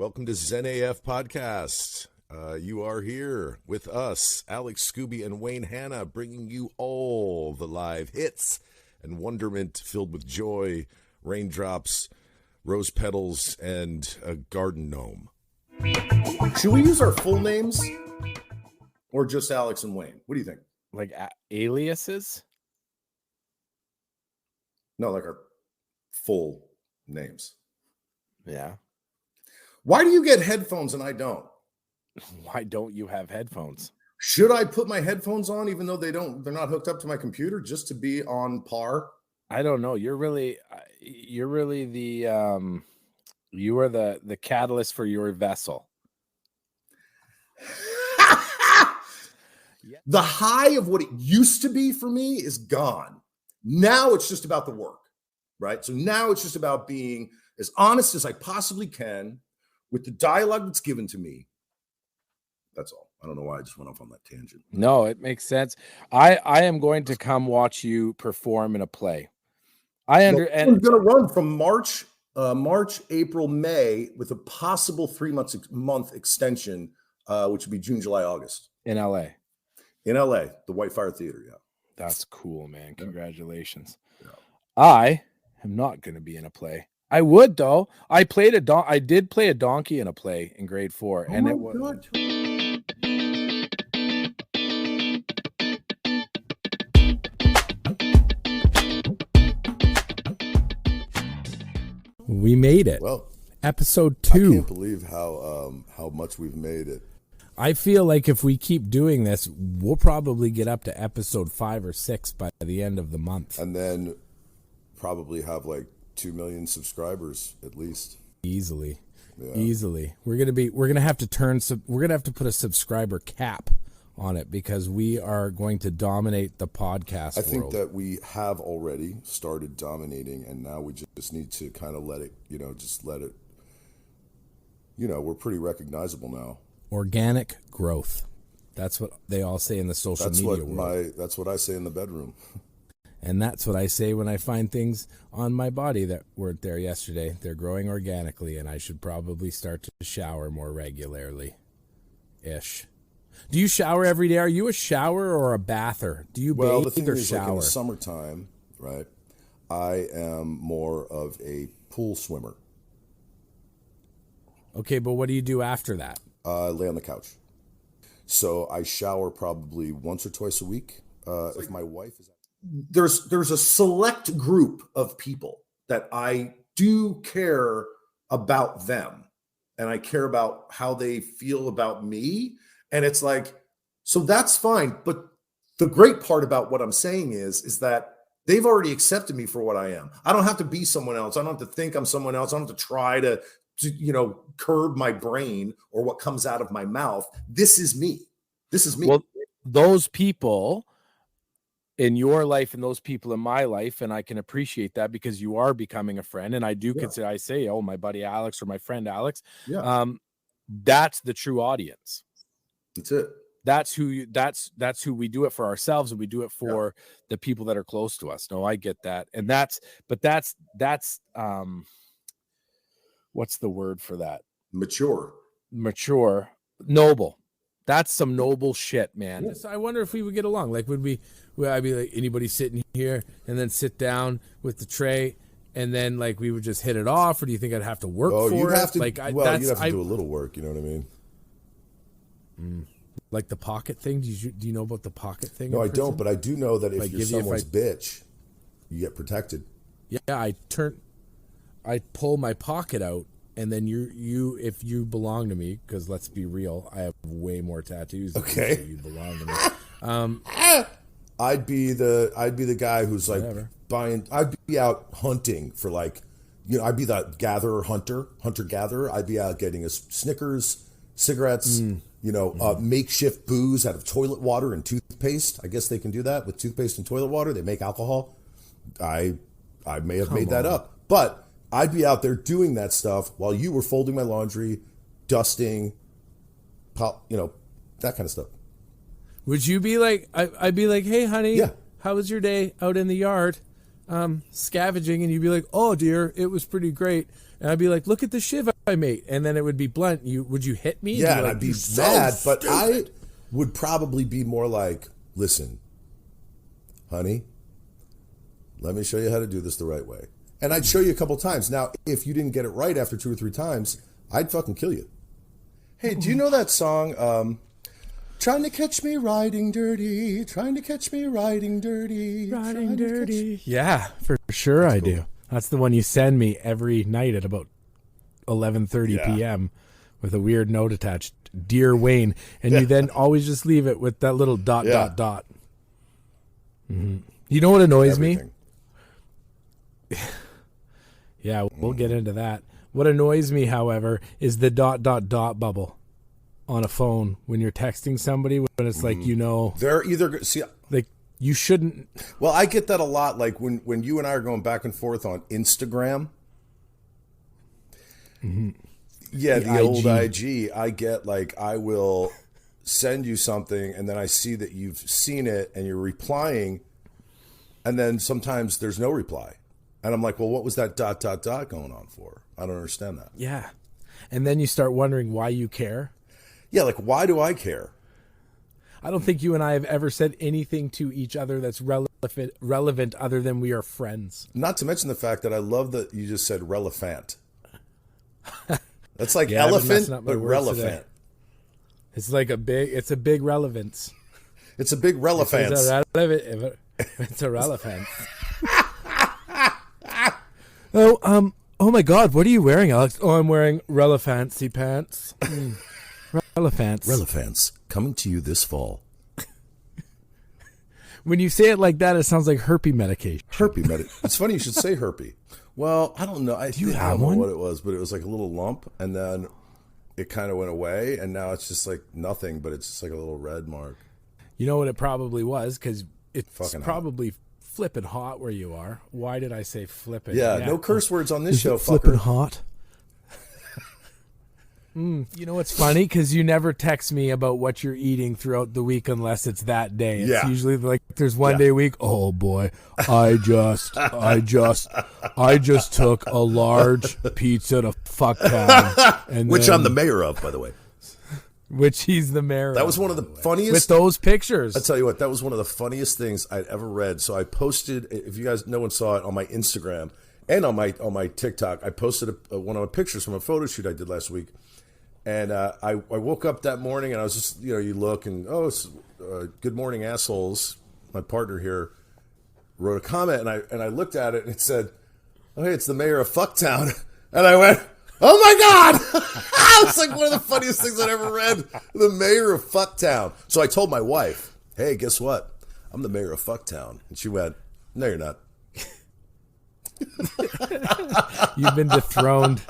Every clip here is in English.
Welcome to ZenAF Podcast. You are here with us, Alex, Skuby, and Wayne Hanna, bringing you all the live hits and wonderment filled with joy, raindrops, rose petals, and a garden gnome. Should we use our full names or just Alex and Wayne? What do you think? Like aliases? No, like our full names. Yeah. Why do you get headphones and I don't? Why don't you have headphones? Should I put my headphones on even though they're not hooked up to my computer just to be on par? I don't know. You're really the you are the catalyst for your vessel. The high of what it used to be for me is gone. Now it's just about the work, right? So now it's just about being as honest as I possibly can with the dialogue that's given to me. That's all. I don't know why I just went off on that tangent. No, it makes sense. I am going to come watch you perform in a play. I'm going to run from March, April, May with a possible 3-month extension, which would be June, July, August. In LA. In LA, the White Fire Theater, yeah. That's cool, man. Congratulations. Yeah. I am not going to be in a play. I would though. I did play a donkey in a play in grade 4, and it was good. We made it. Well, episode 2. I can't believe how much we've made it. I feel like if we keep doing this, we'll probably get up to episode 5 or 6 by the end of the month. And then probably have like 2 million subscribers at least. Easily. Yeah. Easily. We're gonna have to put a subscriber cap on it because we are going to dominate the podcast I think world. that we have already started dominating, and now we just need to kind of let it, we're pretty recognizable now. Organic growth. That's what they all say in the social media world. That's what I say in the bedroom. And that's what I say when I find things on my body that weren't there yesterday. They're growing organically, and I should probably start to shower more regularly. Ish. Do you shower every day? Are you a shower or a bather? Do you bathe the thing or is, shower? like in the summertime, right? I am more of a pool swimmer. Okay, but what do you do after that? Lay on the couch. So I shower probably once or twice a week. If my wife is... There's a select group of people that I do care about them, and I care about how they feel about me. And it's like, so that's fine. But the great part about what I'm saying is that they've already accepted me for what I am. I don't have to be someone else. I don't have to think I'm someone else. I don't have to try to curb my brain or what comes out of my mouth. This is me. This is me. Well, those people in your life and those people in my life, and I can appreciate that because you are becoming a friend. And I do consider, I say, oh, my buddy Alex or my friend Alex. Yeah. That's the true audience. That's it. That's who we do it for ourselves, and we do it for the people that are close to us. No, I get that. And that's what's the word for that? Mature, noble. That's some noble shit, man. Yeah. I wonder if we would get along. Like, would I'd be like, anybody sitting here and then sit down with the tray and then like we would just hit it off, or do you think I'd have to work for you'd it? have to, like, you'd have to do a little work. You know what I mean? Like the pocket thing. Do you know about the pocket thing? No, I don't, but I do know that if you're someone's bitch, you get protected. Yeah, I pull my pocket out, and then you if you belong to me, because let's be real, I have way more tattoos than you, so you belong to me. I'd be the guy who's like buying. I'd be out hunting for like, I'd be that hunter gatherer. I'd be out getting us Snickers, cigarettes, makeshift booze out of toilet water and toothpaste. I guess they can do that with toothpaste and toilet water. They make alcohol. I may have made that up, but I'd be out there doing that stuff while you were folding my laundry, dusting, that kind of stuff. Would you be like, I'd be like, hey, honey, how was your day out in the yard? scavenging, and you'd be like, "Oh dear, it was pretty great," and I'd be like, "Look at the shiv I made," and then it would be blunt. Would you hit me? Yeah, and like, I'd be mad, but I would probably be more like, "Listen, honey, let me show you how to do this the right way," and I'd show you a couple times. Now, if you didn't get it right after 2 or 3 times, I'd fucking kill you. Hey, do you know that song? Trying to catch me riding dirty, trying to catch me riding dirty, riding dirty. Yeah, for sure. That's cool. Do. That's the one you send me every night at about 11:30 p.m. with a weird note attached, "Dear Wayne," and you then always just leave it with that little dot. Mm-hmm. You know what annoys me? Yeah, we'll get into that. What annoys me, however, is the ... bubble on a phone when you're texting somebody, when it's like, they're either like you shouldn't. Well, I get that a lot. Like when you and I are going back and forth on Instagram. Mm-hmm. Yeah, the old IG. I get like, I will send you something and then I see that you've seen it and you're replying, and then sometimes there's no reply. And I'm like, well, what was that ... going on for? I don't understand that. Yeah. And then you start wondering why you care. Yeah, like, why do I care? I don't think you and I have ever said anything to each other that's relevant other than we are friends. Not to mention the fact that I love that you just said relevant. That's like elephant, but relevant. It's like it's a big relevance. It's a big relevance. It's a relevance. Oh my God, what are you wearing, Alex? Oh, I'm wearing relevancy pants. Relevance, coming to you this fall. When you say it like that, it sounds like herpes medication. It's funny you should say herpes. Well, I don't know. I don't know what it was, but it was like a little lump, and then it kind of went away, and now it's just like nothing, but it's just like a little red mark. You know what it probably was? Because it's fucking probably flipping hot where you are. Why did I say flipping? Yeah, no curse words on this show, flipping hot. You know what's funny? Because you never text me about what you're eating throughout the week unless it's that day. It's usually like there's one day a week. Oh boy, I just took a large pizza to Fucktown, and which I'm the mayor of, by the way. Which he's the mayor. That was one of the funniest with those pictures. I tell you what, that was one of the funniest things I'd ever read. So I posted, if you guys, no one saw it, on my Instagram and on my TikTok. I posted one of my pictures from a photo shoot I did last week. And I woke up that morning and I was just, you look and, it's, good morning, assholes. My partner here wrote a comment and I looked at it and it said, oh, hey, it's the mayor of Fucktown. And I went, oh my God! It's like one of the funniest things I'd ever read. The mayor of Fucktown. So I told my wife, hey, guess what? I'm the mayor of Fucktown. And she went, no, you're not. You've been dethroned.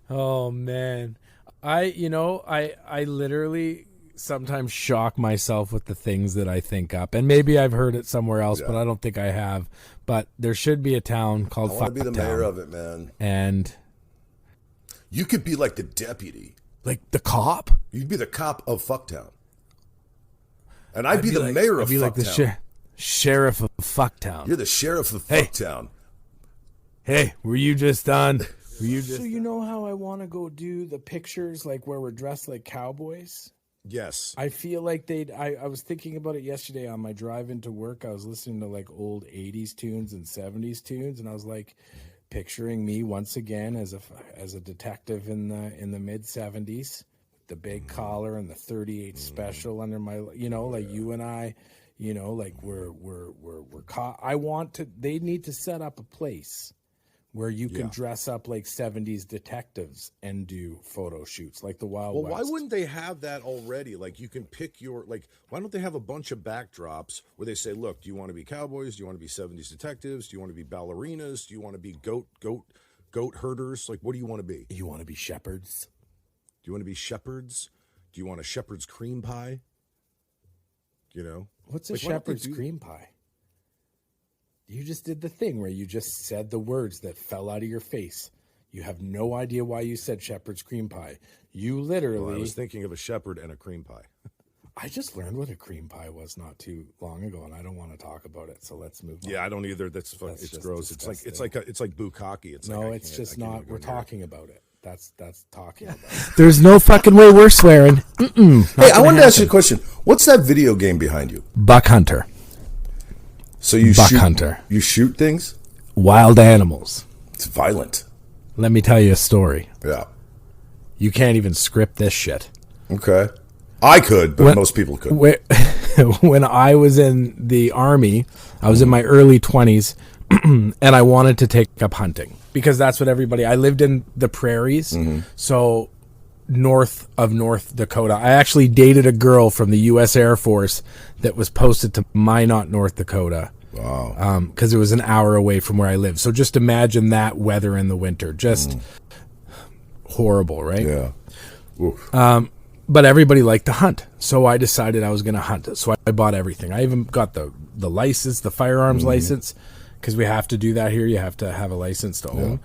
Oh man. I literally sometimes shock myself with the things that I think up. And maybe I've heard it somewhere else, but I don't think I have. But there should be a town called Fucktown. I want to be the mayor of it, man. And you could be like the deputy. Like the cop? You'd be the cop of Fucktown. And I'd be the mayor of Fucktown. I'd be like the sheriff of Fucktown. You're the sheriff of Fucktown. Hey, were you just done? So you know how I want to go do the pictures like where we're dressed like cowboys? Yes. I feel like I was thinking about it yesterday on my drive into work. I was listening to like old 80s tunes and 70s tunes, and I was like picturing me once again as a detective in the mid 70s, the big collar and the 38 special under my, like you and I, like we're caught. They need to set up a place where you can dress up like 70s detectives and do photo shoots like the Wild West. Well, why wouldn't they have that already? Like, you can pick why don't they have a bunch of backdrops where they say, look, do you want to be cowboys? Do you want to be 70s detectives? Do you want to be ballerinas? Do you want to be goat herders? Like, what do you want to be? You want to be shepherds? Do you want to be shepherds? Do you want a shepherd's cream pie? What's a shepherd's cream pie? You just did the thing where you just said the words that fell out of your face. You have no idea why you said shepherd's cream pie. You literally... Well, I was thinking of a shepherd and a cream pie. I just learned what a cream pie was not too long ago, and I don't want to talk about it. So let's move on. Yeah, I don't either. It's gross. Disgusting. It's like bukkake. It's no, like it's just not. We're talking about it. That's talking about it. There's no fucking way we're swearing. Hey, I wanted to ask you a question. What's that video game behind you? Buck hunter. So you Buck shoot hunter. You shoot things? Wild animals. It's violent. Let me tell you a story. Yeah. You can't even script this shit. Okay. I could, but most people couldn't. When I was in the Army, I was in my early 20s, and I wanted to take up hunting because that's what everybody. I lived in the prairies, so north of North Dakota. I actually dated a girl from the U.S. Air Force that was posted to Minot, North Dakota. Wow. Because it was an hour away from where I live. So just imagine that weather in the winter. Just horrible, right? Yeah. Oof. But everybody liked to hunt, so I decided I was going to hunt. So I bought everything. I even got the license, the firearms license, because we have to do that here. You have to have a license to own.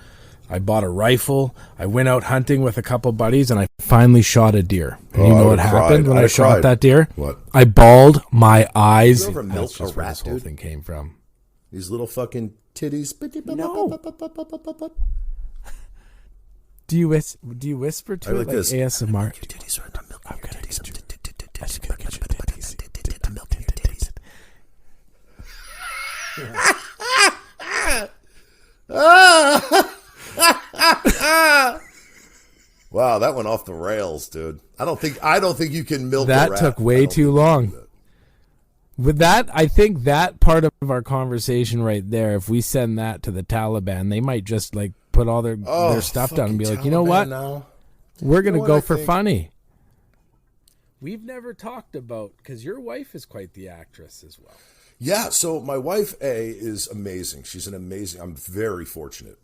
I bought a rifle. I went out hunting with a couple buddies, and I finally shot a deer. And you know what happened when I shot that deer? What? I bawled my eyes. You ever milk a rat, this whole dude? thing came from. These little fucking titties. No. Do you whisper to I it like like this. ASMR? Titties are milk. I'm gonna get your Wow, that went off the rails, dude. I don't think you can milk a That rat. took way too long. With that, I think that part of our conversation right there, if we send that to the Taliban, they might just like put all their stuff down and be like, you know what? Now? We're going to what go I for think? funny. We've never talked about, because your wife is quite the actress as well. Yeah, so my wife is amazing. She's an amazing. I'm very fortunate.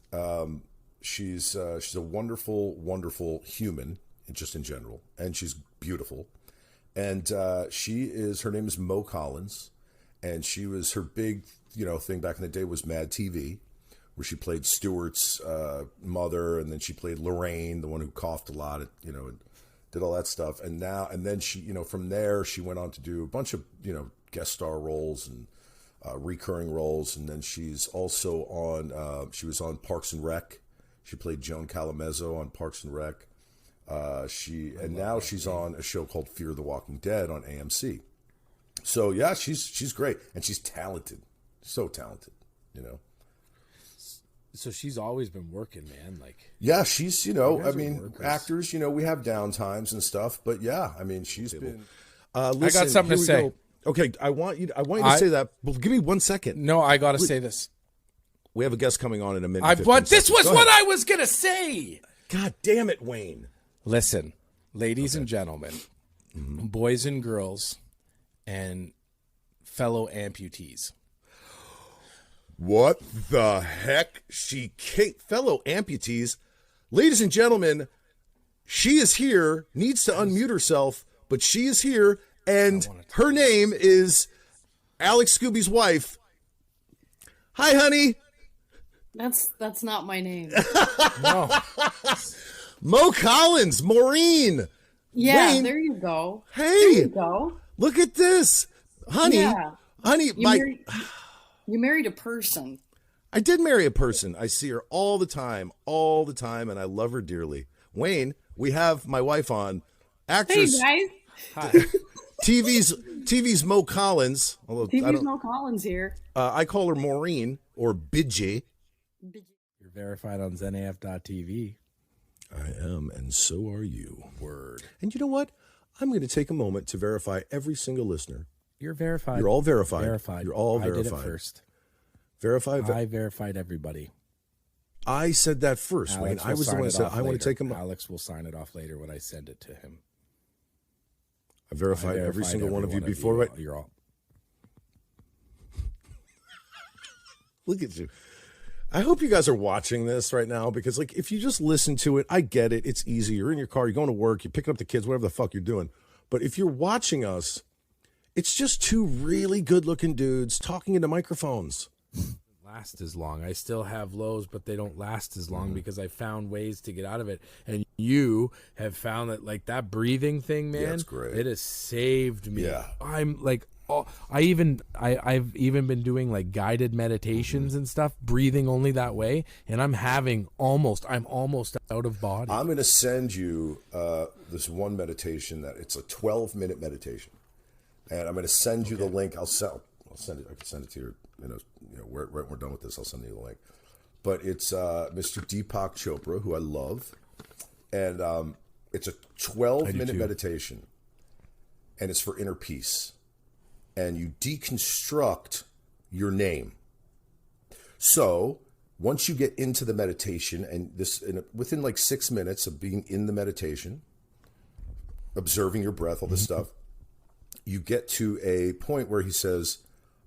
She's a wonderful, wonderful human, just in general, and she's beautiful. And her name is Mo Collins, and she was her big thing back in the day was Mad TV, where she played Stewart's mother, and then she played Lorraine, the one who coughed a lot, and did all that stuff. And then she, from there she went on to do a bunch of guest star roles and recurring roles, and then she's also on. She was on Parks and Rec. She played Joan Calamezzo on Parks and Rec. Now she's on a show called Fear the Walking Dead on AMC. So yeah, she's great, and she's talented, so talented, So she's always been working, man. Like, yeah, she's actors, we have downtimes and stuff, but yeah, she's been. Listen, I got something to say. Go. Okay, I want you to say that. Well, give me 1 second. No, I got to say this. We have a guest coming on in a minute. This was what I was going to say. God damn it, Wayne. Listen, ladies and gentlemen, boys and girls, and fellow amputees. What the heck? Fellow amputees. Ladies and gentlemen, she is here, needs to unmute herself, but she is here, and her name is Alex Skuby's wife. Hi, honey. That's not my name. No. Mo Collins, Maureen. Yeah, Wayne. there you go. Hey, there you go. Look at this, honey. Yeah. Honey, you married a person. I did marry a person. I see her all the time, and I love her dearly. Wayne, we have my wife on, actress. Hey guys. Hi. TV's Mo Collins. Although TV's Mo Collins here. I call her Maureen or Bidgie. You're verified on zenafpod.tv. I am, and so are you. Word. And you know what? I'm going to take a moment to verify every single listener. You're verified. You're all verified. Verified. You're all verified. I did it first. I verified everybody. I said that first, Wayne. I was the one that said I want to take him. Alex will sign it off later when I send it to him. I verified every single one of you before. Right? You're all. Look at you. I hope you guys are watching this right now because, if you just listen to it, I get it. It's easy. You're in your car. You're going to work. You're picking up the kids, whatever the fuck you're doing. But if you're watching us, it's just two really good-looking dudes talking into microphones. last as long. I still have lows, but they don't last as long because I found ways to get out of it. And you have found that, like, that breathing thing, man, it's great. it has saved me. Yeah. I'm like, I've even been doing like guided meditations and stuff, breathing only that way, and I'm almost out of body. I'm going to send you this one meditation that it's a 12-minute meditation, and I'm going to send you the link. I'll send it. I can send it to your. We're done with this. I'll send you the link. But it's Mr. Deepak Chopra, who I love, and it's a 12-minute meditation, and it's for inner peace. And you deconstruct your name. So once you get into the meditation, and within like 6 minutes of being in the meditation, observing your breath, all this stuff, you get to a point where he says,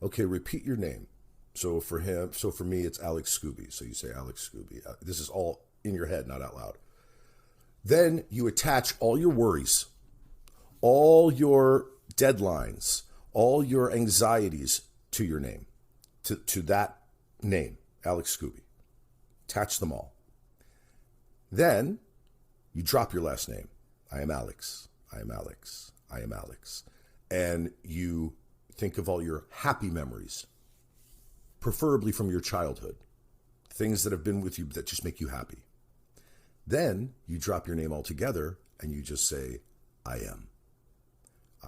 okay, repeat your name. So for me, it's Alex Skuby. So you say Alex Skuby. This is all in your head, not out loud. Then you attach all your worries, all your deadlines, all your anxieties to your name, to that name, Alex Skuby. Attach them all. Then you drop your last name. I am Alex. I am Alex. I am Alex. And you think of all your happy memories, preferably from your childhood, things that have been with you that just make you happy. Then you drop your name altogether and you just say, I am.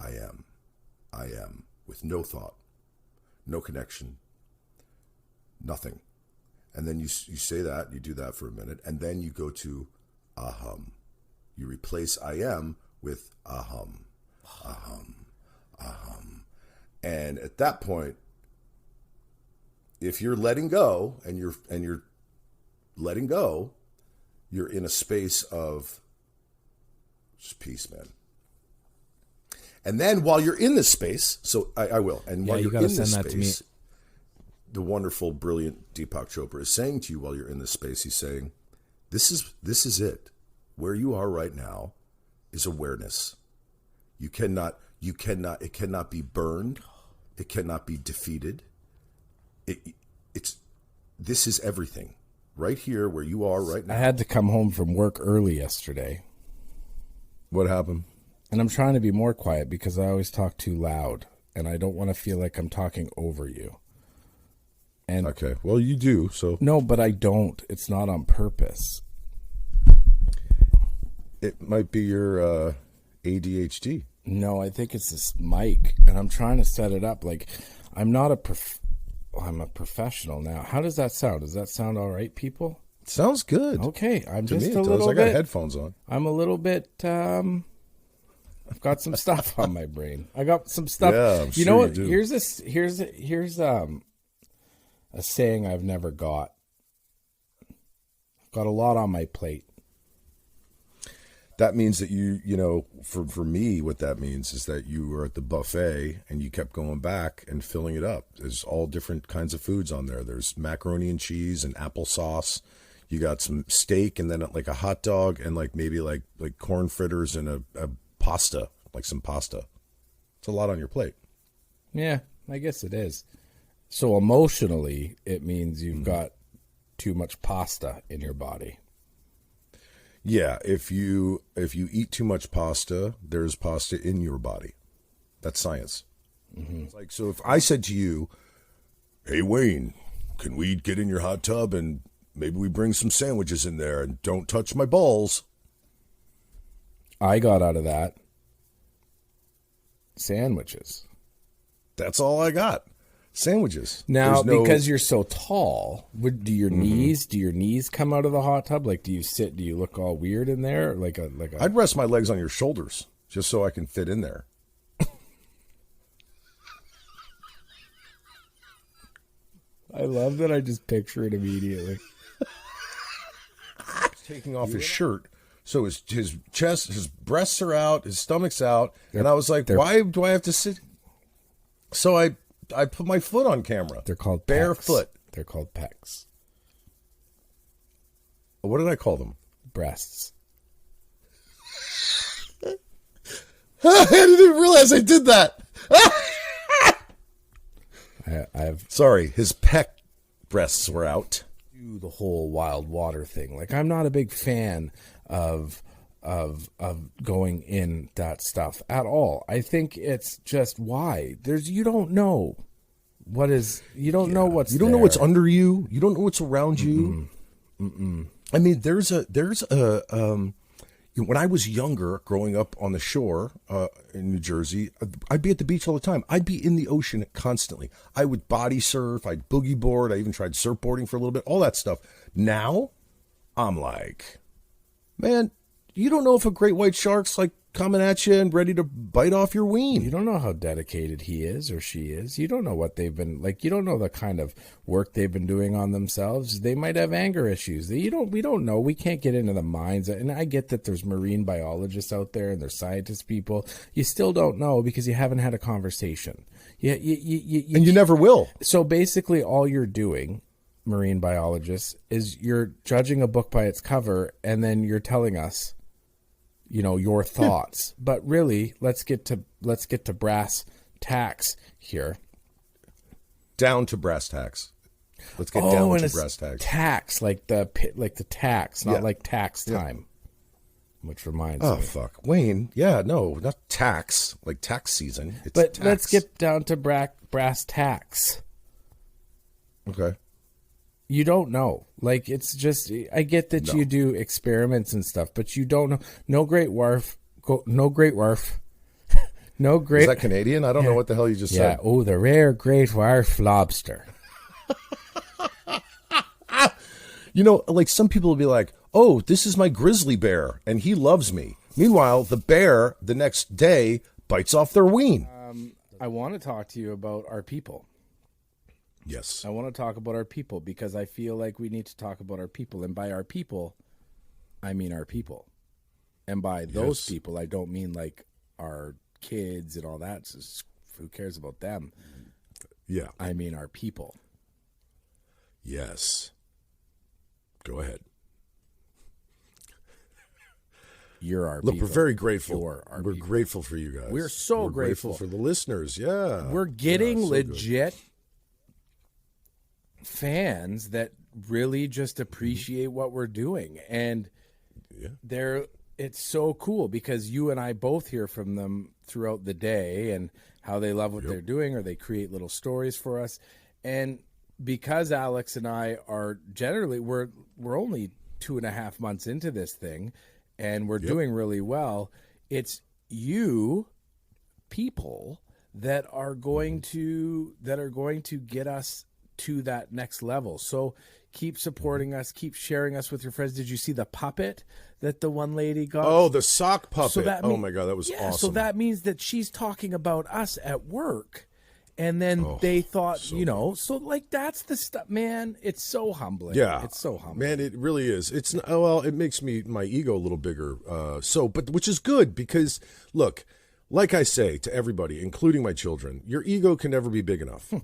I am. I am, with no thought, no connection, nothing. And then you say that, you do that for a minute, and then you go to aham. You replace I am with aham, aham, aham. And at that point, if you're letting go and you're letting go, you're in a space of just peace, man. And then while you're in this space, so I will, and while you're in this space, the wonderful, brilliant Deepak Chopra is saying to you while you're in this space, he's saying, this is it. Where you are right now is awareness. It cannot be burned. It cannot be defeated. This is everything. Right here where you are right now. I had to come home from work early yesterday. What happened? And I'm trying to be more quiet because I always talk too loud, and I don't want to feel like I'm talking over you. And okay, well, you do, so. No, but I don't. It's not on purpose. It might be your ADHD. No, I think it's this mic, and I'm trying to set it up. Like, I'm not I'm a professional now. How does that sound? Does that sound all right, people? It sounds good. Okay, I'm to just me, a little bit. I got headphones on. I'm a little bit. I've got some stuff on my brain. I got some stuff. Yeah, I'm you sure know what? you do. Here's a saying I've never got. I've got a lot on my plate. That means that for me, what that means is that you were at the buffet and you kept going back and filling it up. There's all different kinds of foods on there. There's macaroni and cheese and applesauce. You got some steak and then like a hot dog and like maybe like corn fritters and a pasta, like some pasta. It's a lot on your plate. Yeah, I guess it is. So emotionally, it means you've got too much pasta in your body. Yeah, if you eat too much pasta, there's pasta in your body. That's science. Mm-hmm. It's like, so if I said to you, "Hey Wayne, can we get in your hot tub and maybe we bring some sandwiches in there and don't touch my balls?" I got out of that sandwiches. That's all I got. Sandwiches. Now, because you're so tall, do your knees come out of the hot tub? Like, do you look all weird in there? Like a I'd rest my legs on your shoulders just so I can fit in there. I love that I just picture it immediately. Taking off his shirt. So his chest, his breasts are out, his stomach's out. And I was like, why do I have to sit? So I put my foot on camera. They're called barefoot. They're called pecs. What did I call them? Breasts. I didn't even realize I did that. I've Sorry, his pec breasts were out. Do the whole wild water thing. Like, I'm not a big fan of going in that stuff at all. I think it's just why you don't know what is, you don't know what's, you don't know what's under you. You don't know what's around you. Mm-mm. I mean, there's a when I was younger, growing up on the shore in New Jersey, I'd be at the beach all the time. I'd be in the ocean constantly. I would body surf. I'd boogie board. I even tried surfboarding for a little bit, all that stuff. Now, I'm like, man, you don't know if a great white shark's like coming at you and ready to bite off your ween. You don't know how dedicated he is or she is. You don't know what they've been like. You don't know the kind of work they've been doing on themselves. They might have anger issues. We don't know. We can't get into the minds. And I get that there's marine biologists out there and there's scientist people. You still don't know because you haven't had a conversation. And you never will. So basically all you're doing, marine biologists, is you're judging a book by its cover and then you're telling us, your thoughts. But really, let's get to brass tacks here. Down to brass tacks. Let's get down to brass tacks. Tax, like the tax, not like tax time. Which reminds me. Oh fuck, Wayne. Yeah, no, not tax, like tax season. It's but tax. Let's get down to brass tacks. Okay. You don't know. Like, it's just, I get that you do experiments and stuff, but you don't know. No great wharf. No great wharf. No great. Is that Canadian? I don't know what the hell you just said. Oh, the rare great wharf lobster. Like some people will be like, oh, this is my grizzly bear and he loves me. Meanwhile, the bear the next day bites off their ween. I want to talk to you about our people. Yes. I want to talk about our people because I feel like we need to talk about our people. And by our people, I mean our people. And by those people, I don't mean like our kids and all that. So who cares about them? Yeah. I mean our people. Yes. Go ahead. You're our Look, people. we're very grateful. We're people. Grateful for you guys. We're so grateful for the listeners. Yeah. We're getting so legit fans that really just appreciate what we're doing. And it's so cool because you and I both hear from them throughout the day and how they love what they're doing, or they create little stories for us. And because Alex and I are generally, we're only 2.5 months into this thing and we're doing really well. It's you people that are going to get us to that next level. So keep supporting us, keep sharing us with your friends. Did you see the puppet that the one lady got? Oh, the sock puppet. So oh my God, that was awesome. So that means that she's talking about us at work. And then they thought, so like that's the stuff, man. It's so humbling. Yeah. It's so humbling. Man, it really is. It's, well, it makes my ego a little bigger. But which is good because look, like I say to everybody, including my children, your ego can never be big enough.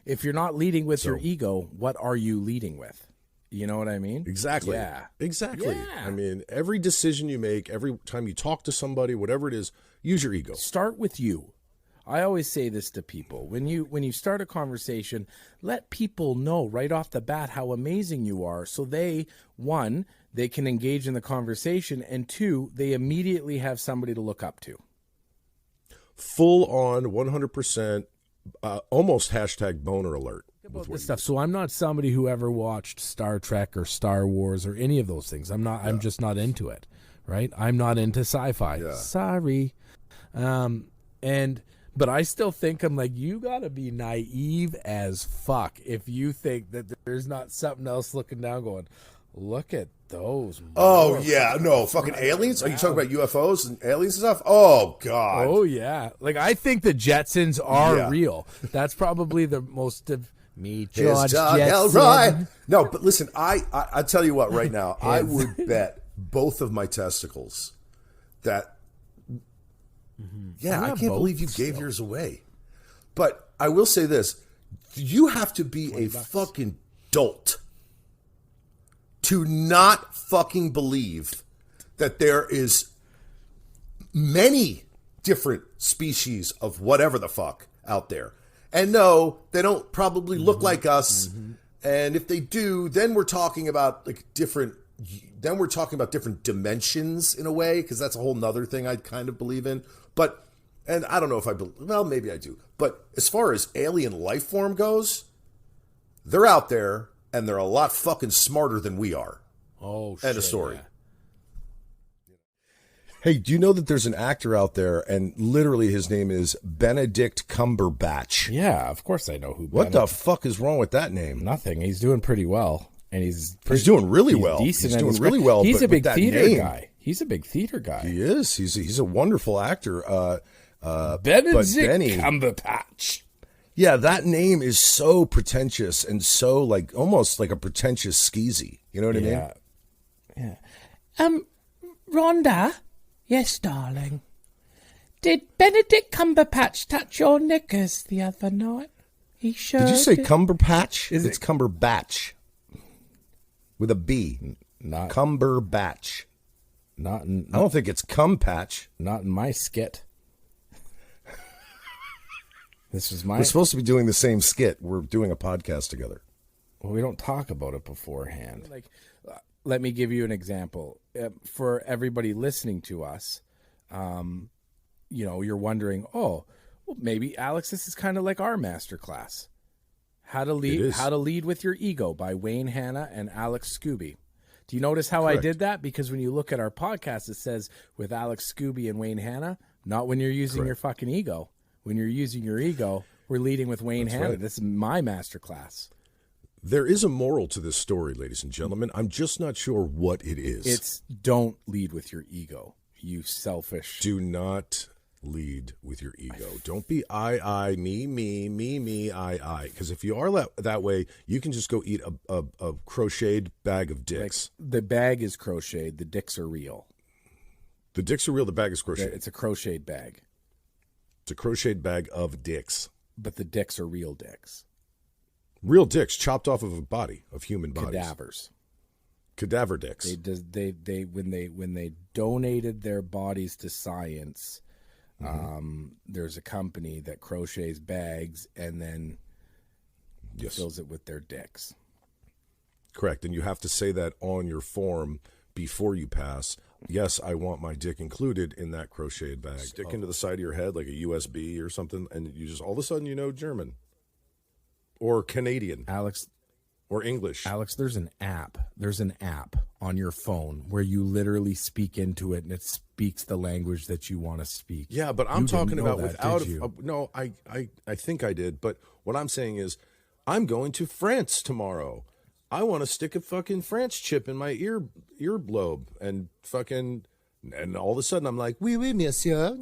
If you're not leading with your ego, what are you leading with? You know what I mean? Exactly. Yeah. Exactly. Yeah. I mean, every decision you make, every time you talk to somebody, whatever it is, use your ego. Start with you. I always say this to people. When you start a conversation, let people know right off the bat how amazing you are. So they can engage in the conversation, and 2, they immediately have somebody to look up to. Full on 100%. Almost hashtag boner alert about this stuff. So I'm not somebody who ever watched Star Trek or Star Wars or any of those things. I'm not. I'm just not into it. Right. I'm not into sci-fi. Yeah. Sorry. But I still think I'm like, you gotta be naive as fuck if you think that there's not something else looking down going, look at those. Oh yeah, no fucking aliens. Are you talking about UFOs and aliens and stuff? Oh God. Oh yeah. Like I think the Jetsons are real. That's probably the most of me, George Jetson. No, but listen, I tell you what, right now, I would bet both of my testicles that. Yeah, I can't believe you gave yours away. But I will say this: you have to be a fucking dolt to not fucking believe that there is many different species of whatever the fuck out there. And no, they don't probably look like us. And if they do, then we're talking about like different dimensions in a way, because that's a whole nother thing I kind of believe in. But, and I don't know if well, maybe I do. But as far as alien life form goes, they're out there and they're a lot fucking smarter than we are. Oh, shit. End of story. Yeah. Hey, do you know that there's an actor out there, and literally his name is Benedict Cumberbatch? Yeah, of course I know who. What the fuck is wrong with that name? Nothing. He's doing pretty well, and he's doing really well. Decent. He's doing really well. He's but a big with that theater name, guy. He's a big theater guy. He is. He's a wonderful actor. Benedict Benny, Cumberbatch. Yeah, that name is so pretentious and so like almost like a pretentious skeezy. You know what I mean? Yeah. Rhonda. Yes, darling. Did Benedict Cumberbatch touch your knickers the other night? He sure Did you say did. Cumberpatch? Is It's it Cumberbatch with a B. Not Cumberbatch. Not in, I don't think it's Cumpatch. not in my skit. This is my. We're supposed to be doing the same skit. We're doing a podcast together. Well, we don't talk about it beforehand. Like, let me give you an example. For everybody listening to us, you're wondering, well, maybe Alex, this is kind of like our masterclass. How to lead with your ego by Wayne Hanna and Alex Skuby. Do you notice how Correct. I did that? Because when you look at our podcast, it says with Alex Skuby and Wayne Hanna, not when you're using your fucking ego. When you're using your ego, we're leading with Wayne Hanna. Right. This is my masterclass. There is a moral to this story, ladies and gentlemen. I'm just not sure what it is. It's don't lead with your ego, you selfish. Do not lead with your ego. Don't be I, me, I. Because if you are that way, you can just go eat a crocheted bag of dicks. Like, the bag is crocheted. The dicks are real. The dicks are real. The bag is crocheted. It's a crocheted bag. It's a crocheted bag of dicks. But the dicks are real dicks. Real dicks chopped off of a body of human bodies. Cadavers. Cadaver dicks. They when they donated their bodies to science, there's a company that crochets bags and then fills it with their dicks. Correct. And you have to say that on your form before you pass. Yes, I want my dick included in that crocheted bag. Stick into the side of your head like a USB or something, and you just all of a sudden you know German. Or Canadian. Alex. Or English. Alex, there's an app. There's an app on your phone where you literally speak into it and it speaks the language that you want to speak. Yeah, but I'm talking about without... No, I think I did. But what I'm saying is I'm going to France tomorrow. I want to stick a fucking French chip in my earlobe and fucking... And all of a sudden I'm like, oui, oui, monsieur.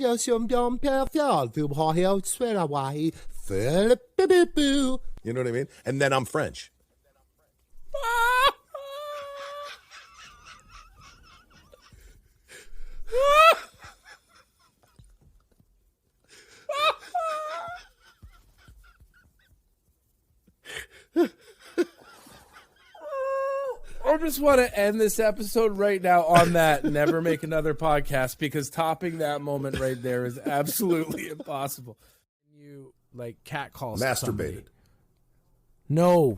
You know what I mean? And then I'm French. I just want to end this episode right now on that. Never make another podcast, because topping that moment right there is absolutely impossible. You like catcalls Masturbated. No,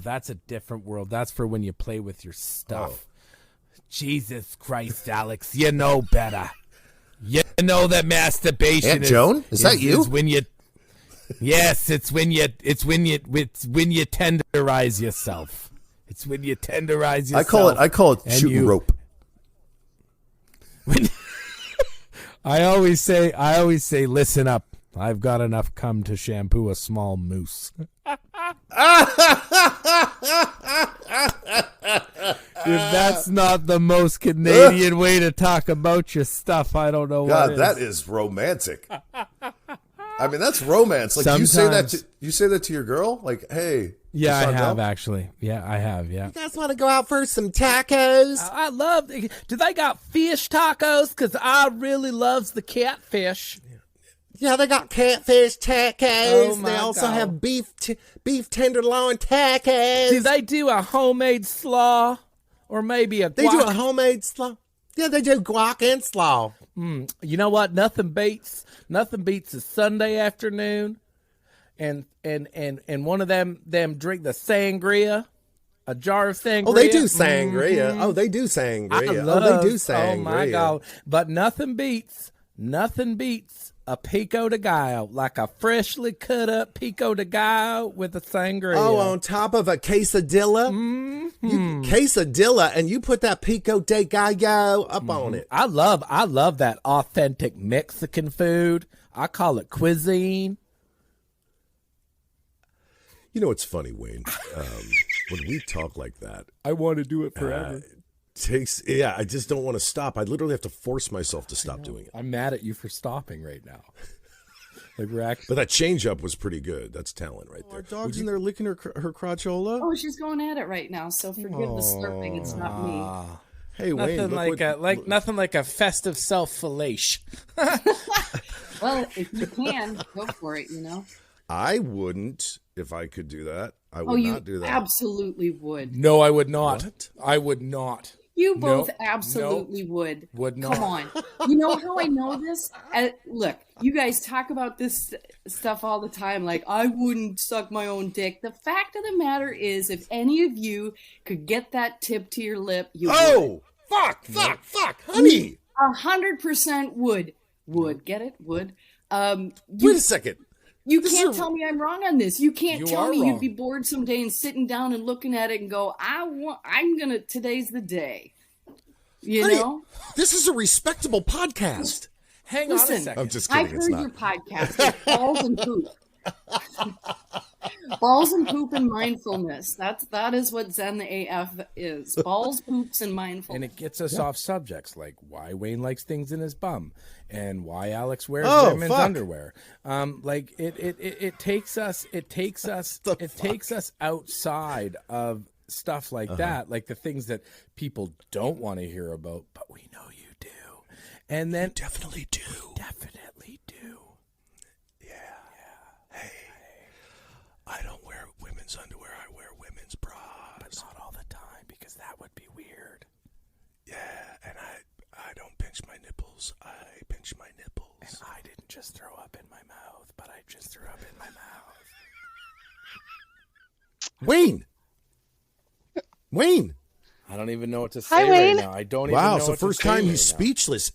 that's a different world. That's for when you play with your stuff. Oh. Jesus Christ, Alex, you know better. You know that masturbation. Aunt Joan, is that you? Is when you. Yes, it's when you tenderize yourself. It's when you tenderize yourself. I call it shooting rope. I always say, listen up. I've got enough cum to shampoo a small moose. If that's not the most Canadian way to talk about your stuff, I don't know what is. God, that is romantic. I mean, that's romance. Like Sometimes. you say that to your girl? Like, hey. Yeah, I have actually. Yeah, I have. Yeah. You guys want to go out for some tacos? I love. Do they got fish tacos? Because I really loves the catfish. Yeah, they got catfish tacos. Oh my They also God. have beef tenderloin tacos. Do they do a homemade slaw, or maybe a? They do a homemade slaw. Yeah, they do guac and slaw. You know what? Nothing beats a Sunday afternoon and one of them drink the sangria, a jar of sangria. Oh, they do sangria. Oh, they do sangria. Oh, they do sangria. Oh my God! But nothing beats a pico de gallo, like a freshly cut up pico de gallo with a sangria. Oh, on top of a quesadilla? Quesadilla, and you put that pico de gallo up on it. I love that authentic Mexican food. I call it cuisine. You know, it's funny, Wayne. When we talk like that, I want to do it forever. I just don't want to stop. I literally have to force myself to stop doing it. I'm mad at you for stopping right now. Like we're actually. But that change up was pretty good. That's talent right there. Our dog's in there licking her crotchola. Oh, she's going at it right now. So forgive the slurping. It's not me. Hey, Wayne, nothing like a festive self-fellation. Well, if you can, go for it. I wouldn't if I could do that. I would not do that. Absolutely would. No, I would not. What? I would not. You both absolutely would. Would not. Come on. You know how I know this? Look, you guys talk about this stuff all the time. Like, I wouldn't suck my own dick. The fact of the matter is, if any of you could get that tip to your lip, you would. Fuck, honey. 100% would. Would. Get it? Would. Wait a second. You can't tell me I'm wrong on this. You can't tell me wrong. you'd be bored someday and sitting down and looking at it and go, today's the day. You know? This is a respectable podcast. Hang on a Listen, second. I'm just kidding. I've heard your podcast. It's balls and poop. Balls and poop and mindfulness. That is what Zen AF is. Balls, poops, and mindfulness. And it gets us off subjects like why Wayne likes things in his bum and why Alex wears women's underwear. Like it takes us outside of stuff like that, like the things that people don't want to hear about, but we know you do. And then Definitely do. definitely do. Hey, I don't wear women's underwear. I wear women's bras. But not all the time, because that would be weird. Yeah, and I don't pinch my nipples. I pinch my nipples. And I didn't just throw up in my mouth, but I just threw up in my mouth. Wayne. I don't even know what to say right now. I don't even know Wow, what it's the to first say time right he's now. speechless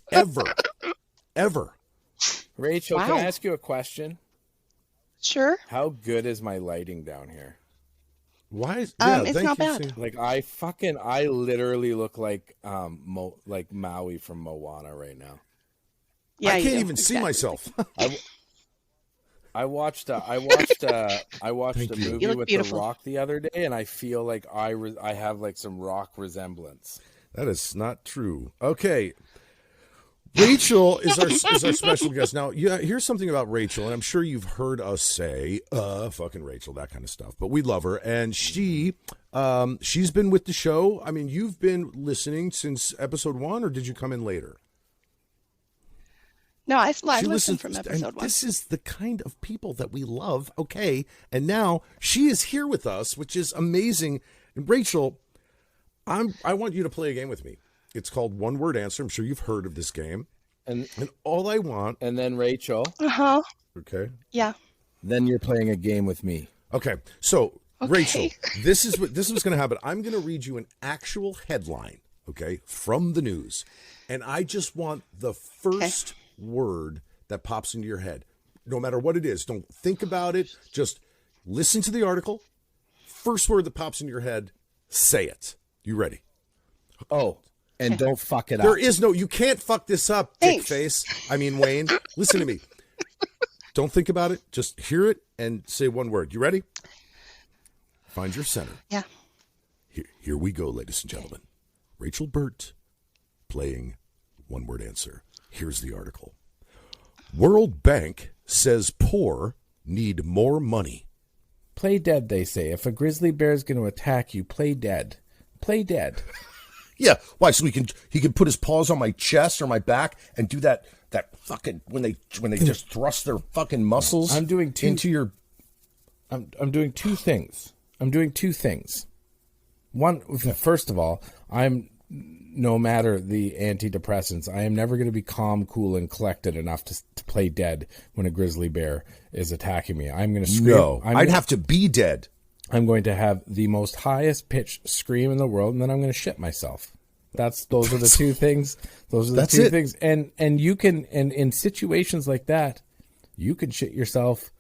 ever. Rachel, can I ask you a question? Sure. How good is my lighting down here? Why? It's not bad. Like I literally look like Maui from Moana right now. Yeah, I you can't do. even see Exactly. myself. I watched a movie You look with beautiful. The Rock the other day, and I feel like I have like some Rock resemblance. That is not true. Okay. Rachel is our special guest. Now, here's something about Rachel, and I'm sure you've heard us say, fucking Rachel, that kind of stuff. But we love her, and she's been with the show. I mean, you've been listening since episode 1, or did you come in later? No, I She listened listens- from and episode 1. This is the kind of people that we love. Okay, and now she is here with us, which is amazing. And Rachel, I want you to play a game with me. It's called One Word Answer. I'm sure you've heard of this game. And all I want. And then Rachel. Uh-huh. Okay. Yeah. Then you're playing a game with me. Okay. So Okay. Rachel, this is what's going to happen. I'm going to read you an actual headline. Okay, from the news, and I just want the first word that pops into your head, no matter what it is. Don't think about it. Just listen to the article. First word that pops into your head, say it. You ready? Oh, and don't fuck it up. There is no, you can't fuck this up, dick Thanks. face. I mean, Wayne, listen to me. Don't think about it. Just hear it and say one word. You ready? Find your center. Yeah. Here we go, ladies and gentlemen. Rachel Burt playing One Word Answer. Here's the article. World Bank says poor need more money. Play dead, they say. If a grizzly bear is going to attack you, play dead. Play dead. Yeah, why? So he can put his paws on my chest or my back and do that fucking when they just thrust their fucking muscles. I'm doing two into your. I'm doing two things. One, first of all, I'm no matter the antidepressants, I am never going to be calm, cool, and collected enough to play dead when a grizzly bear is attacking me. I'm going to scream. No, I'd have to be dead. I'm going to have the most highest pitched scream in the world, and then I'm going to shit myself. Those are the two things. Those are the two things. And you can, and in situations like that, you can shit yourself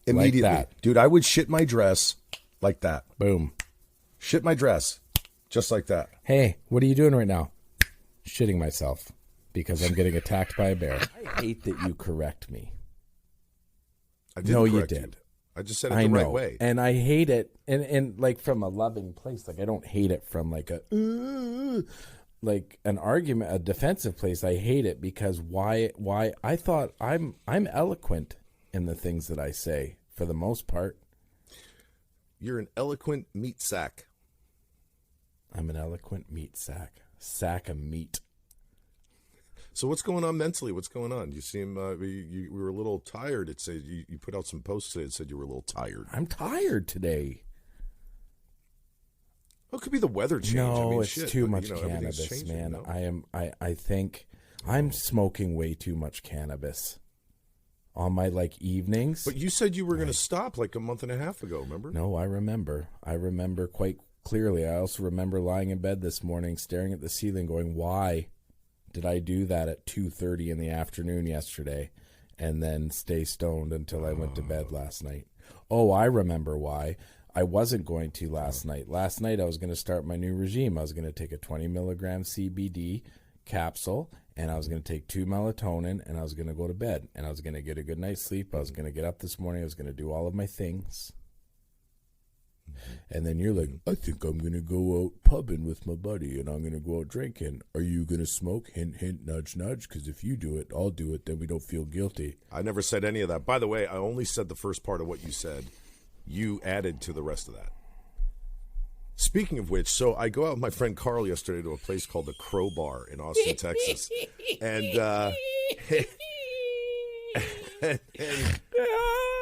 Immediately. like that. Dude, I would shit my dress like that. Boom. Shit my dress just like that. Hey, what are you doing right now? Shitting myself because I'm getting attacked by a bear. I hate that you correct me. I didn't No, you correct did. I just said it the right way. And I hate it, and like from a loving place. Like I don't hate it from like like an argument, a defensive place. I hate it because why? I thought I'm eloquent in the things that I say for the most part. You're an eloquent meat sack. I'm an eloquent meat sack of meat. So what's going on mentally? What's going on? You seem you were a little tired. It said you put out some posts today that said you were a little tired. I'm tired today. Well, it could be the weather change. No, shit, it's too but, much everything's cannabis, changing, man. you know? I think I'm smoking way too much cannabis on my like evenings. But you said you were going to stop like a month and a half ago, remember? No, I remember. I remember quite clearly. I also remember lying in bed this morning, staring at the ceiling, going, "Why did I do that at 2:30 in the afternoon yesterday, and then stay stoned until I went to bed last night?" Oh, I remember why. I wasn't going to last night. Last night I was going to start my new regime. I was going to take a 20 milligram CBD capsule, and I was going to take 2 melatonin, and I was going to go to bed, and I was going to get a good night's sleep. I was going to get up this morning. I was going to do all of my things. And then you're like, "I think I'm going to go out pubbing with my buddy, and I'm going to go out drinking. Are you going to smoke? Hint, hint, nudge, nudge. Because if you do it, I'll do it. Then we don't feel guilty." I never said any of that. By the way, I only said the first part of what you said. You added to the rest of that. Speaking of which, so I go out with my friend Carl yesterday to a place called the Crowbar in Austin, Texas. And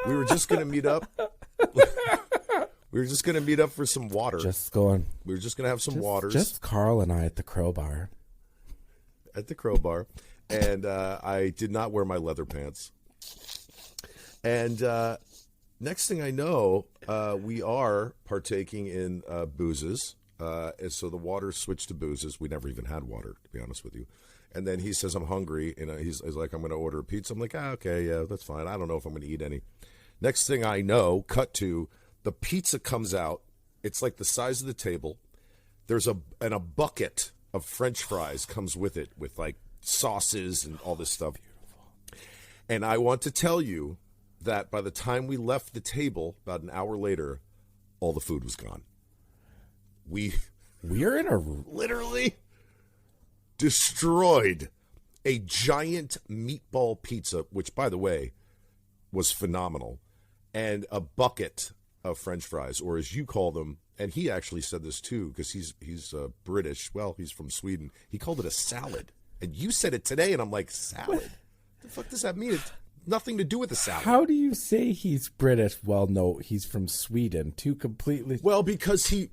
we were just going to meet up. We were just going to meet up for some water. Just going. We were just going to have some waters. Just Carl and I at the Crowbar. At the Crowbar. And I did not wear my leather pants. And next thing I know, we are partaking in boozes. And so the water switched to boozes. We never even had water, to be honest with you. And then he says, "I'm hungry." And he's like, "I'm going to order a pizza." I'm like, okay, yeah, that's fine. I don't know if I'm going to eat any. Next thing I know, cut to, the pizza comes out. It's like the size of the table. There's a bucket of French fries comes with it, with like sauces and all this stuff. And I want to tell you that by the time we left the table, about an hour later, all the food was gone. We're in a literally destroyed a giant meatball pizza, which, by the way, was phenomenal, and a bucket of French fries, or as you call them, and he actually said this too, because he's British. Well, he's from Sweden. He called it a salad. And you said it today, and I'm like, salad? What the fuck does that mean? It's nothing to do with the salad. How do you say he's British? Well, no, he's from Sweden. Two completely. Well, because he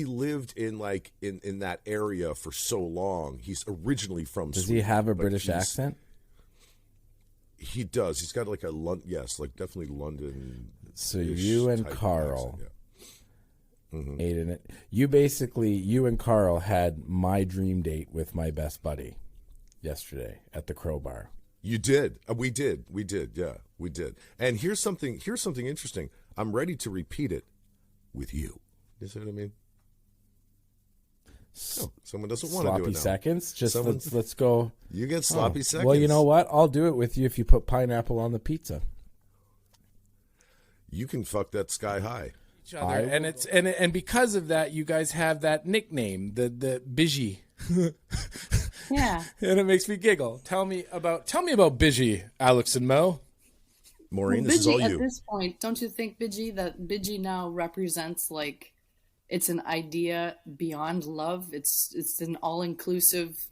lived in in that area for so long. He's originally from Sweden. Does he have a British accent? He does. He's got like a yes, like definitely London. So you and Carl ate in it. You and Carl had my dream date with my best buddy yesterday at the Crowbar. You did. We did. Yeah, we did. And here's something interesting. I'm ready to repeat it with you. You see what I mean? Oh, someone doesn't want to do it now. Sloppy seconds. Just let's go. You get sloppy seconds. Well, you know what? I'll do it with you if you put pineapple on the pizza. You can fuck that sky high. And because of that, you guys have that nickname, the Biggie. Yeah. And it makes me giggle. Tell me about Biggie, Alex and Mo. Maureen, Well, this is all Biggie, you. at this point, don't you think, that Biggie now represents like it's an idea beyond love? It's an all-inclusive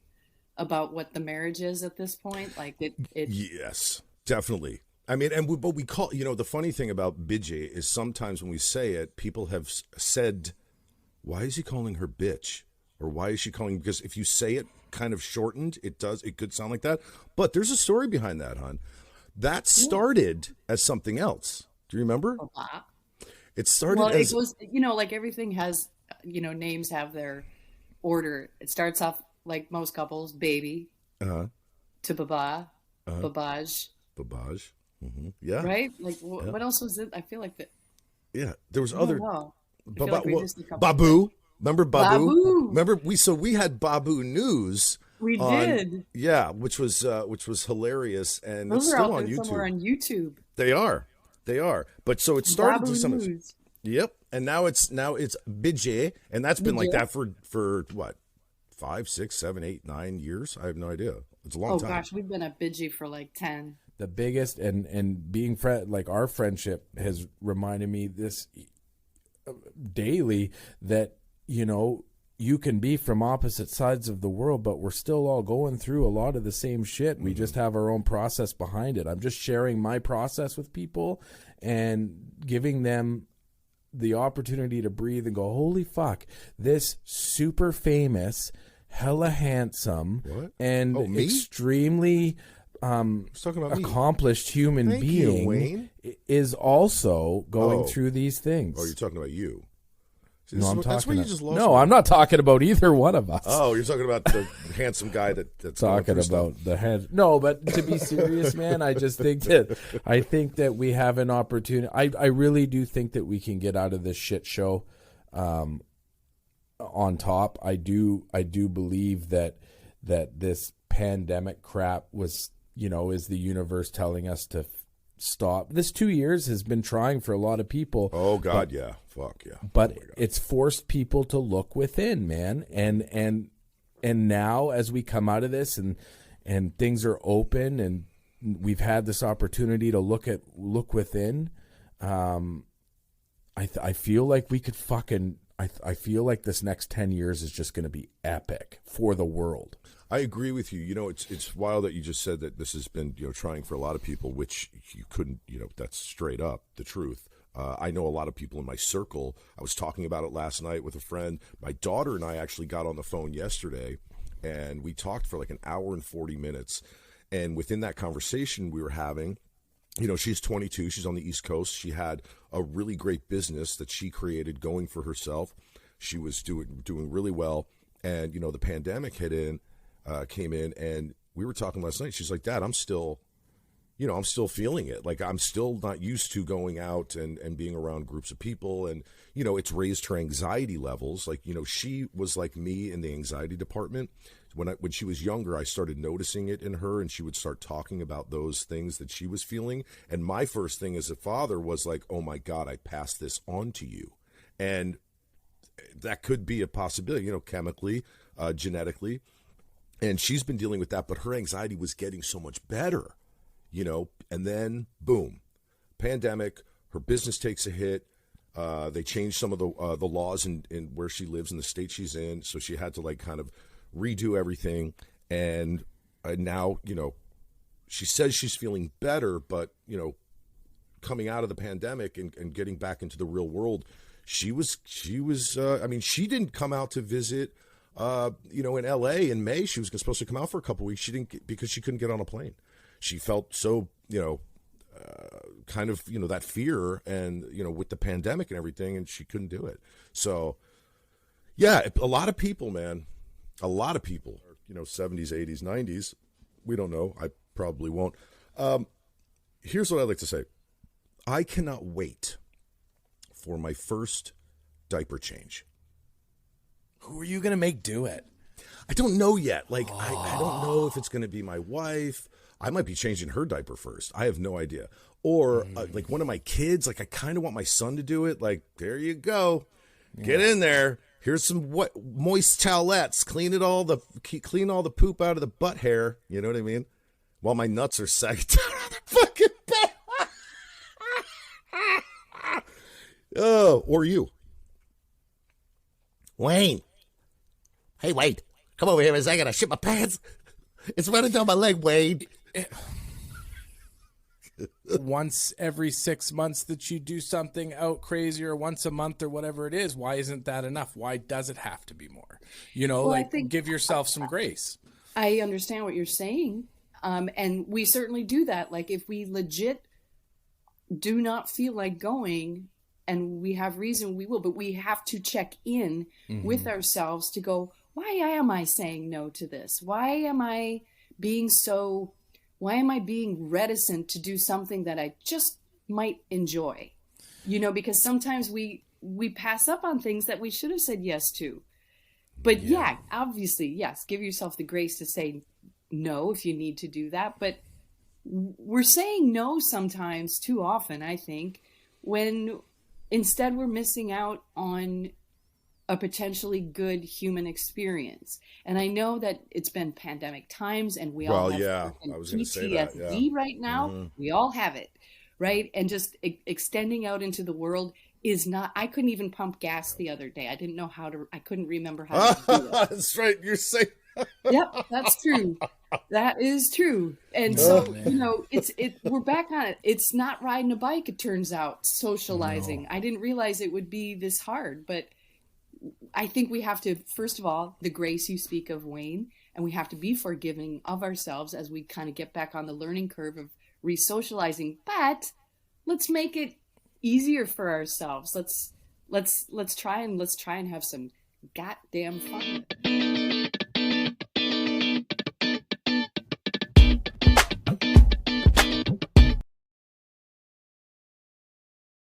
about what the marriage is at this point. Like it. Yes, definitely. I mean, but we call, the funny thing about Biggie is sometimes when we say it, people have said why is he calling her bitch? Or why is she calling? Because if you say it kind of shortened, it could sound like that. But there's a story behind that, hon. That started as something else. Do you remember? It started as... it goes, like everything has, names have their order. It starts off like most couples, baby, to baba, babage. Babage. Mm-hmm. Yeah. Right? Like, what else was it? I feel like that. Yeah. There was other... Babu. Remember Babu? Remember we had Babu News. We did. Yeah, which was hilarious, and Those it's are still out on there YouTube. somewhere on YouTube. They are. But so it started Babu to some. News. Yep, and now it's Bidje, and that's been like that for what, 5, 6, 7, 8, 9 years? I have no idea. It's a long time. Oh gosh, we've been at Bidje for like 10. The biggest and being like our friendship has reminded me this daily that you can be from opposite sides of the world, but we're still all going through a lot of the same shit. We just have our own process behind it. I'm just sharing my process with people and giving them the opportunity to breathe and go, holy fuck, this super famous, hella handsome, and extremely accomplished human being is also going through these things. Oh, you're talking about you. See, no, I'm not talking about either one of us. Oh, you're talking about the handsome guy that's talking about the head. No, but to be serious, man, I think that we have an opportunity. I really do think that we can get out of this shit show on top. I do believe that this pandemic crap was, is the universe telling us to stop. This 2 years has been trying for a lot of people. Oh God, yeah. Fuck yeah. But it's forced people to look within, man. And now as we come out of this and things are open and we've had this opportunity to look within, I feel like we could I feel like this next 10 years is just going to be epic for the world. I agree with you. It's wild that you just said that this has been, trying for a lot of people, which you couldn't, that's straight up the truth. I know a lot of people in my circle. I was talking about it last night with a friend. My daughter and I actually got on the phone yesterday, and we talked for like an hour and 40 minutes. And within that conversation we were having, she's 22. She's on the East Coast. She had a really great business that she created going for herself. She was doing really well. And, the pandemic came in, and we were talking last night. She's like, Dad, I'm still feeling it. Like, I'm still not used to going out and being around groups of people. And, it's raised her anxiety levels. Like, she was like me in the anxiety department. When she was younger, I started noticing it in her, and she would start talking about those things that she was feeling. And my first thing as a father was like, oh my God, I passed this on to you. And that could be a possibility, chemically, genetically. And she's been dealing with that, but her anxiety was getting so much better, and then boom, pandemic, her business takes a hit. They changed some of the laws in where she lives in the state she's in. So she had to like kind of redo everything. And now, she says she's feeling better, but, coming out of the pandemic and getting back into the real world, she was she didn't come out to visit, in LA in May. She was supposed to come out for a couple of weeks. She didn't because she couldn't get on a plane. She felt so, kind of, that fear and, with the pandemic and everything, and she couldn't do it. So, yeah, a lot of people, man, 70s, 80s, 90s. We don't know. I probably won't. Here's what I'd like to say. I cannot wait for my first diaper change. Who are you going to make do it? I don't know yet. Like, I don't know if it's going to be my wife. I might be changing her diaper first. I have no idea. Or like one of my kids, like I kind of want my son to do it. Like, there you go. Get in there. Here's some moist towelettes. Clean all the poop out of the butt hair. You know what I mean? While my nuts are sagged down on the fucking bed. Oh, or you. Wayne. Hey, Wayne. Come over here a second. I shit my pants. It's running down my leg, Wayne. once every 6 months that you do something out crazy, or once a month or whatever it is. Why isn't that enough? Why does it have to be more? Well, I think give yourself some grace. I understand what you're saying. And we certainly do that. Like if we legit do not feel like going and we have reason, we will, but we have to check in with ourselves to go, why am I saying no to this? Why am I being reticent to do something that I just might enjoy? Because sometimes we pass up on things that we should have said yes to. But yeah, obviously, yes, give yourself the grace to say no if you need to do that. But we're saying no sometimes too often, I think, when instead we're missing out on a potentially good human experience. And I know that it's been pandemic times and we all have I was going to say PTSD that, yeah. right now. We all have it, right? And just extending out into the world is not, I couldn't even pump gas the other day. I didn't know I couldn't remember how to do it. That's right. You're saying. Yep, that's true. That is true. And so, we're back on it. It's not riding a bike, it turns out, socializing. No. I didn't realize it would be this hard, but I think we have to, first of all, the grace you speak of, Wayne, and we have to be forgiving of ourselves as we kind of get back on the learning curve of re-socializing. But let's make it easier for ourselves. Let's try and have some goddamn fun.